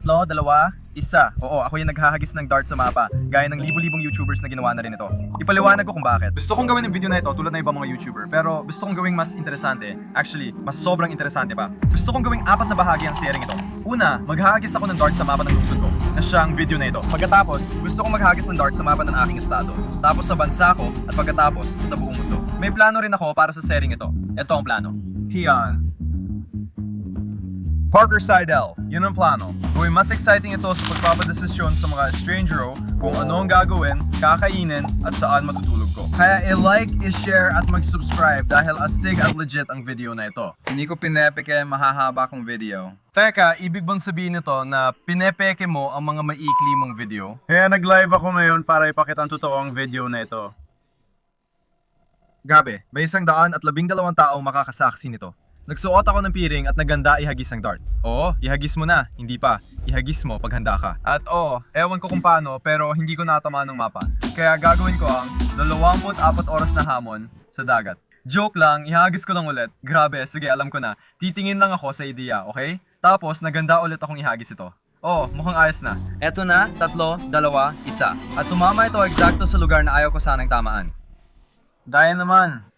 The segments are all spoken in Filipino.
3, 2, 1. Oo, ako yung naghahagis ng dart sa mapa, gaya ng libu-libong YouTubers na ginawa na rin ito. Ipaliwanag ko kung bakit. Gusto kong gawin ng video na ito tulad ng ibang mga YouTuber, pero gusto kong gawing mas interesante. Actually, mas sobrang interesante pa. Gusto kong gawing 4 na bahagi ang sharing ito. Una, maghahagis ako ng dart sa mapa ng lungsod ko, na siyang video na ito. Pagkatapos, gusto kong maghagis ng dart sa mapa ng aking estado. Tapos sa bansa ko, at pagkatapos, sa buong mundo. May plano rin ako para sa sharing ito. Ito ang plano. Hiyan. Parker Seidel, yun ang plano. Gawin mas exciting ito sa pagpapadesisyon sa mga estrangero kung ano ang gagawin, kakainin, at saan matutulog ko. Kaya i-like, i-share, at mag-subscribe dahil astig at legit ang video na ito. Hindi ko pinepeke mahahaba kong video. Teka, ibig bang sabihin nito na pinepeke mo ang mga maikli mong video? Kaya nag-live ako ngayon para ipakita ang totoong video na ito. Grabe, may 112 tao makakasaksi nito. Nagsuot ako ng piring at naganda ihagis ang dart. Oo, ihagis mo na, hindi pa. Ihagis mo pag handa ka. At ewan ko kung paano pero hindi ko natamaan ng mapa. Kaya gagawin ko ang 24 oras na hamon sa dagat. Joke lang, ihagis ko lang ulit. Grabe, sige alam ko na. Titingin lang ako sa ideya, okay? Tapos naganda ulit akong ihagis ito. Mukhang ayos na. Eto na, 3, 2, 1. At tumama ito eksakto sa lugar na ayaw ko sanang tamaan. Daya naman.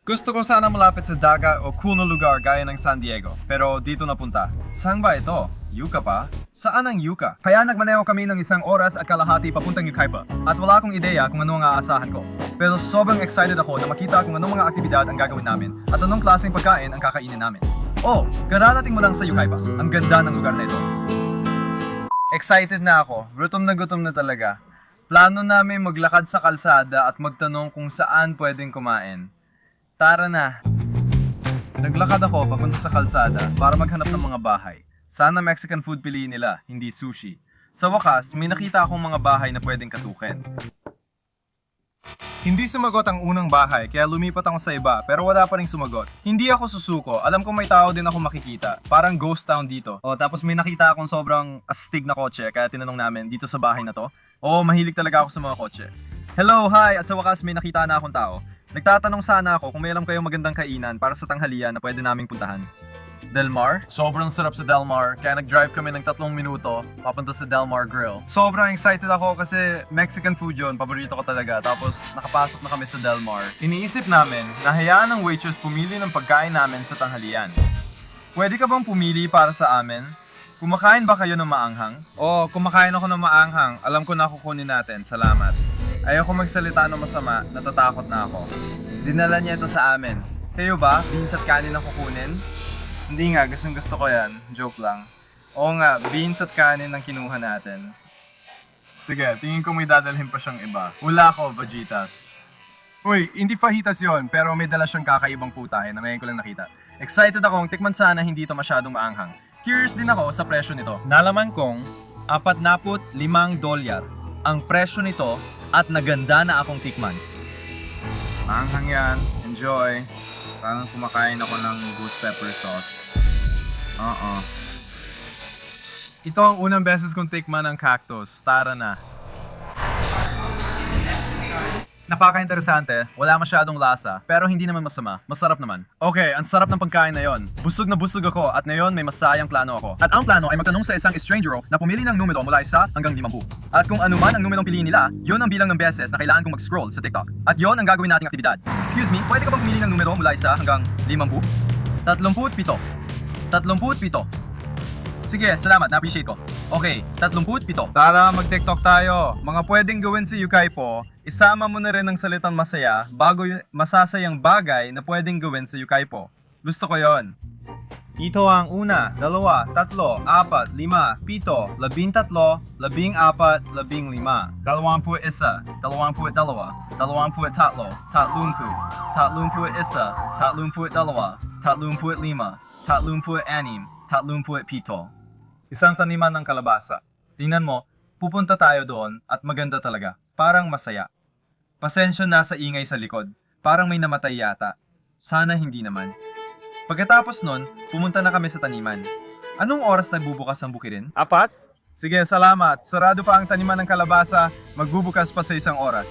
Gusto ko sana malapit sa dagat o cool na lugar gaya ng San Diego, pero dito napunta. Saan ba ito? Yucca pa? Saan ang Yucca? Kaya nagmaneho kami ng 1 oras at kalahati papuntang Yucaipa, at wala akong ideya kung ano ang aasahan ko. Pero sobrang excited ako na makita kung anong mga aktibidad ang gagawin namin at anong klaseng pagkain ang kakainin namin. Kararating mo lang sa Yucaipa. Ang ganda ng lugar na ito. Excited na ako. Gutom na talaga. Plano namin maglakad sa kalsada at magtanong kung saan pwedeng kumain. Tara na! Naglakad ako papunta sa kalsada para maghanap ng mga bahay. Sana Mexican food piliin nila, hindi sushi. Sa wakas, may nakita akong mga bahay na pwedeng katukin. Hindi sumagot ang unang bahay kaya lumipat ako sa iba pero wala pa rin sumagot. Hindi ako susuko, alam ko may tao din ako makikita. Parang ghost town dito. Tapos may nakita akong sobrang astig na kotse kaya tinanong namin dito sa bahay na to. Mahilig talaga ako sa mga kotse. Hello, hi! At sa wakas may nakita na akong tao. Nagtatanong sana ako kung may alam kayong magandang kainan para sa tanghalian na pwede naming puntahan. Del Mar? Sobrang sarap sa Del Mar, kaya nag-drive kami ng 3 minuto papunta sa Del Mar Grill. Sobrang excited ako kasi Mexican food yun, paborito ko talaga. Tapos nakapasok na kami sa Del Mar. Iniisip namin na hayaan ng waitress pumili ng pagkain namin sa tanghalian. Pwede ka bang pumili para sa amin? Kumakain ba kayo ng maanghang? Kumakain ako ng maanghang. Alam ko na kukunin natin. Salamat. Ayoko magsalita ng masama, natatakot na ako. Dinala niya ito sa amin. Kayo ba? Beans at kanin ang kukunin? Hindi nga, gusto ko yan. Joke lang. Oo nga, beans at kanin ang kinuha natin. Sige, tingin ko may dadalhin pa siyang iba. Wala ko, Vegetas. Uy, hindi fajitas yon, pero may dala siyang kakaibang putahe na ngayon ko lang nakita. Excited akong tikman sana hindi ito masyadong maanghang. Curious din ako sa presyo nito. Nalaman kong $45 ang presyo nito at naganda na akong tikman. Maanghang yan. Enjoy. Parang kumakain ako ng ghost pepper sauce. Ito ang unang beses kong tikman ng cactus. Tara na. Napaka-interesante, wala masyadong lasa, pero hindi naman masama. Masarap naman. Okay, ang sarap ng pagkain na yon. Busog na busog ako at ngayon may masayang plano ako. At ang plano ay magtanong sa isang estrangero na pumili ng numero mula 1 hanggang 50. At kung anuman ang numerong piliin nila, yon ang bilang ng beses na kailangan kong mag-scroll sa TikTok. At yon ang gagawin nating aktibidad. Excuse me, pwede ka bang pumili ng numero mula 1 hanggang 50? 37. 37. Sige, salamat, na-appreciate ko. Okay, 37. Tara, mag-TikTok tayo. Mga pwedeng gawin sa Yucaipo, isama mo na rin ang salitang masaya bago masasayang bagay na pwedeng gawin sa Yucaipo. Gusto ko yon. Ito ang 1, 2, 3, 4, 5, 7, 13, 14, 15, 21, 22, 23, 34, 35, 36, 37. Isang taniman ng kalabasa. Tingnan mo, pupunta tayo doon at maganda talaga. Parang masaya. Pasensya na sa ingay sa likod. Parang may namatay yata. Sana hindi naman. Pagkatapos nun, pumunta na kami sa taniman. Anong oras nagbubukas ang bukirin? 4? Sige, salamat. Sarado pa ang taniman ng kalabasa. Magbubukas pa sa 1 oras.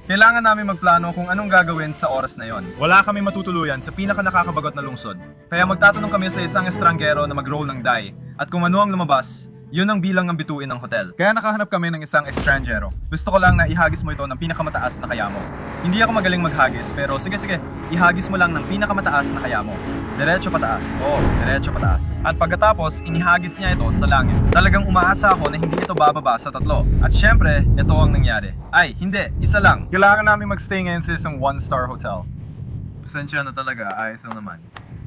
Kailangan namin magplano kung anong gagawin sa oras na yon. Wala kami matutuluyan sa pinaka nakakabagot na lungsod. Kaya magtatanong kami sa isang estranggero na mag-roll ng die. At kung ano ang lumabas, yun ang bilang ng bituin ng hotel. Kaya nakahanap kami ng isang estranggero. Gusto ko lang na ihagis mo ito ng pinakamataas na kaya mo. Hindi ako magaling maghagis, pero sige, ihagis mo lang ng pinakamataas na kaya mo. Diretso pataas. Oo, diretso pataas. At pagkatapos, inihagis niya ito sa langit. Talagang umaasa ako na hindi ito bababa sa 3. At syempre, ito ang nangyari. Ay, hindi, isa lang. Kailangan namin magstay ngayon sa isang 1-star hotel. Pasensya na talaga, ayos lang naman.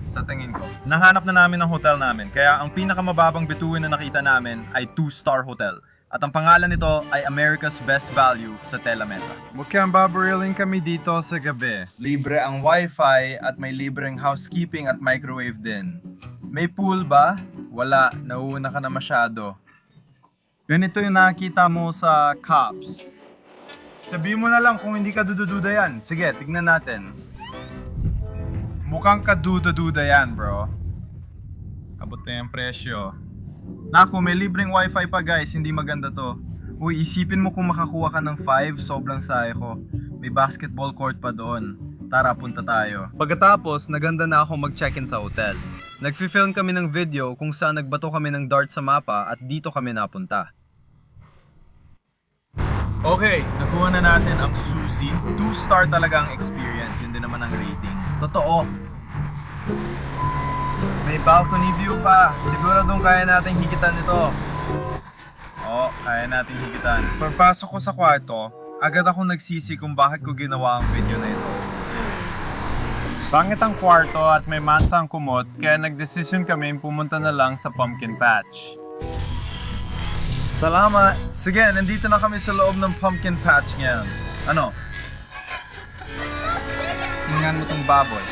Sa tingin ko. Nahanap na namin ang hotel namin, kaya ang pinakamababang bituin na nakita namin ay 2-star hotel. At ang pangalan nito ay America's Best Value sa Tela Mesa. Mukhang babariling kami dito sa gabi. Libre ang wifi at may libreng housekeeping at microwave din. May pool ba? Wala, nauuna ka na masyado. Ganito yung nakita mo sa Cops. Sabihin mo na lang kung hindi ka dudududa yan. Sige, tignan natin. Mukhang kaduda-duda yan, bro. Abot na yung presyo. Naku, may libreng wifi pa guys, hindi maganda to. Uy, isipin mo kung makakuha ka ng 5, sobrang saya ko. May basketball court pa doon. Tara, punta tayo. Pagkatapos, naganda na ako mag-check-in sa hotel. Nagfi-film kami ng video kung saan nagbato kami ng dart sa mapa at dito kami napunta. Okay, nakuha na natin ang sushi. 2-star talaga ang experience, yun din naman ang rating. Totoo. May balcony view pa. Siguradong kaya nating higitan ito. Oo, kaya nating higitan. Pagpasok ko sa kwarto, agad ako nagsisi kung bakit ko ginawa ang video na ito. Pangit ang kwarto at may mansa ang kumot, kaya nagdesisyon kami pumunta na lang sa pumpkin patch. Salamat! Sige, nandito na kami sa loob ng pumpkin patch ngayon. Ano? Tingnan mo tong baboy.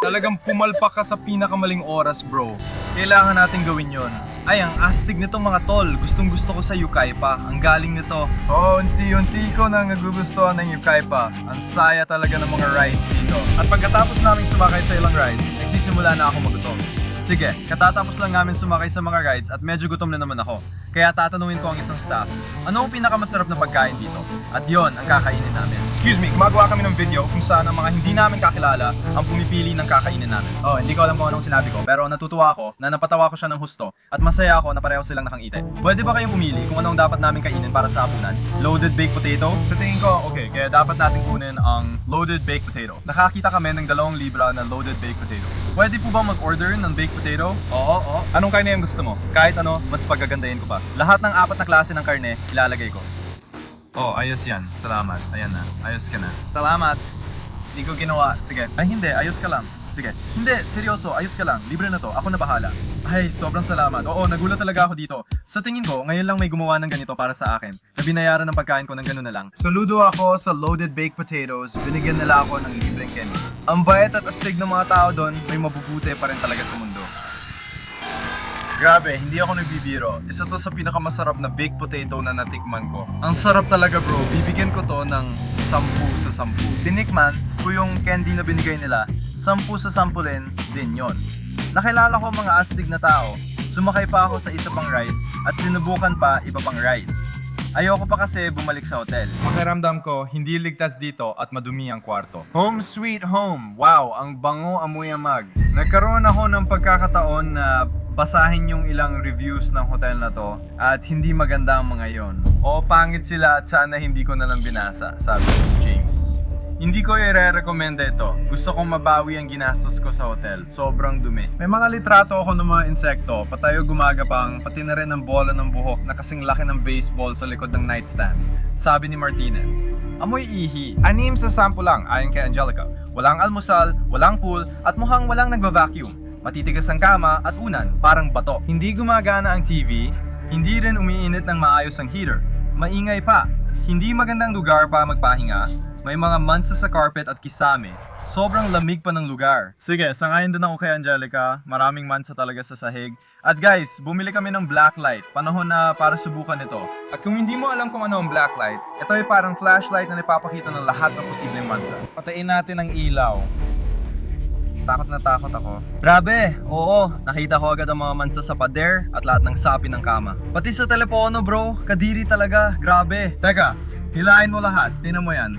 Talagang pumalpak ka sa pinakamaling oras, bro. Kailangan natin gawin yon. Ay, ang astig nitong mga tol. Gustong gusto ko sa Yucaipa. Ang galing nito. Oo, unti-unti ko na nagugustuhan ng Yucaipa. Ang saya talaga ng mga rides dito. At pagkatapos naming sumakay sa ilang rides, nagsisimula na ako magutom. Sige, katatapos lang namin sumakay sa mga rides at medyo gutom na naman ako. Kaya tatanungin ko ang isang staff, ano ang pinakamasarap na pagkain dito? At yon ang kakainin namin. Excuse me, gumagawa kami ng video kung saan ang mga hindi namin kakilala ang pumipili ng kakainin namin. Oh, hindi ko alam kung anong sinabi ko, pero natutuwa ako na napatawa ko siya ng husto at masaya ako na pareho silang nakangiti. Pwede ba kayong pumili kung anong dapat namin kainin para sa hapunan? Loaded baked potato? Sa tingin ko, okay, kaya dapat natin kunin ang loaded baked potato. Nakakita kami ng 2 libra na loaded baked potato. Pwede po ba mag-order ng baked potato? Oo. Anong karne yung gusto mo? Kahit ano, mas pagagandahin ko pa. Lahat ng 4 na klase ng karne, ilalagay ko. Oh, ayos yan. Salamat. Ayan na. Ayos ka na. Salamat. Hindi ko ginawa. Sige. Ay, hindi. Ayos ka lang. Sige. Hindi. Seryoso. Ayos ka lang. Libre na to. Ako na bahala. Ay, sobrang salamat. Oo, nagulat talaga ako dito. Sa tingin ko, ngayon lang may gumawa ng ganito para sa akin. Na binayaran ng pagkain ko ng gano'n na lang. Saludo ako sa loaded baked potatoes. Binigyan nila ako ng libreng candy. Ang bait at astig ng mga tao doon, may mabubuti pa rin talaga sa mundo. Grabe, hindi ako nagbibiro. Isa to sa pinakamasarap na baked potato na natikman ko. Ang sarap talaga bro, bibigyan ko to ng 10 sa 10. Tinikman ko yung candy na binigay nila, 10 sa 10 din yon. Nakilala ko mga astig na tao, sumakay pa ako sa isa pang ride at sinubukan pa iba pang rides. Ayoko pa kasi bumalik sa hotel. Pakiramdam ko, hindi ligtas dito at madumi ang kwarto. Home sweet home. Wow, ang bango amoy amag. Nagkaroon ako ng pagkakataon na basahin yung ilang reviews ng hotel na to at hindi maganda ang mga yon. Oo, pangit sila at sana hindi ko na lang binasa, sabi ni James. Hindi ko i-recommenda ito. Gusto kong mabawi ang ginastos ko sa hotel. Sobrang dumi. May mga litrato ako ng mga insekto, patayo gumagapang, pati na rin ang bola ng buhok na kasing laki ng baseball sa likod ng nightstand. Sabi ni Martinez. Amoy ihi. 6 sa 10 lang ayon kay Angelica. Walang almusal, walang pool, at mukhang walang nagva-vacuum. Matitigas ang kama at unan, parang bato. Hindi gumagana ang TV, hindi rin umiinit ng maayos ang heater. Maingay pa. Hindi magandang lugar para magpahinga. May mga mansa sa carpet at kisame. Sobrang lamig pa ng lugar. Sige, sangayon din ako kay Angelica. Maraming mansa talaga sa sahig. At guys, bumili kami ng blacklight. Panahon na para subukan ito. At kung hindi mo alam kung ano ang blacklight, ito ay parang flashlight na napapakita ng lahat ng posibleng mansa. Patayin natin ang ilaw. takot na takot ako. Grabe, oo, nakita ko agad ang mga mansa sa pader at lahat ng sapi ng kama. Pati sa telepono bro, kadiri talaga, grabe. Teka, hilain mo lahat, tinan mo yan.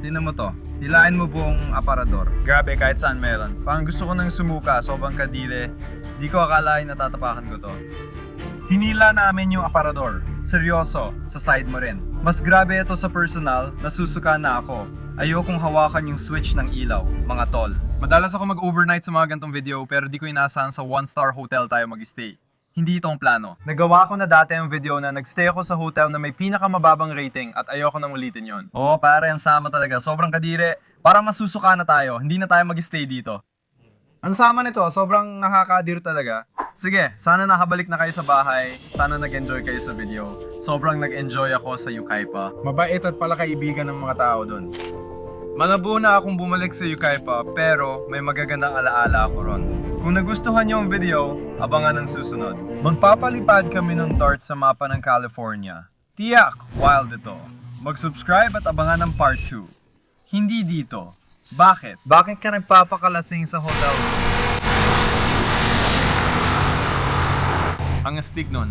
Tinan mo to, hilain mo buong aparador. Grabe, kahit saan meron. Parang gusto ko nang sumuka, sobrang kadire. Di ko akalain na tatapakan ko to. Hinila namin yung aparador. Seryoso, sa side mo rin. Mas grabe ito sa personal, nasusuka na ako. Ayokong hawakan yung switch ng ilaw, mga tol. Madalas ako mag-overnight sa mga gantong video pero di ko inaasahan sa 1-star hotel tayo mag-stay. Hindi itong plano. Nagawa ko na dati ang video na nagstay ako sa hotel na may pinakamababang rating at ayoko nang ulitin yon. Oo pare, ang sama talaga. Sobrang kadire. Parang masusuka na tayo, hindi na tayo mag-stay dito. Ang sama nito, sobrang nakakadir talaga. Sige, sana nakabalik na kayo sa bahay. Sana nag-enjoy kayo sa video. Sobrang nag-enjoy ako sa Yucaipa. Mabait at pala kaibigan ng mga tao doon. Malabo na akong bumalik sa Yucaipa pero may magagandang alaala ako ron. Kung nagustuhan niyo ang video, abangan ang susunod. Magpapalipad kami ng dart sa mapa ng California. Tiyak, wild ito. Mag-subscribe at abangan ang part 2. Hindi dito. Bakit? Bakit ka nagpapakalasing sa hotel? Ang astig nun.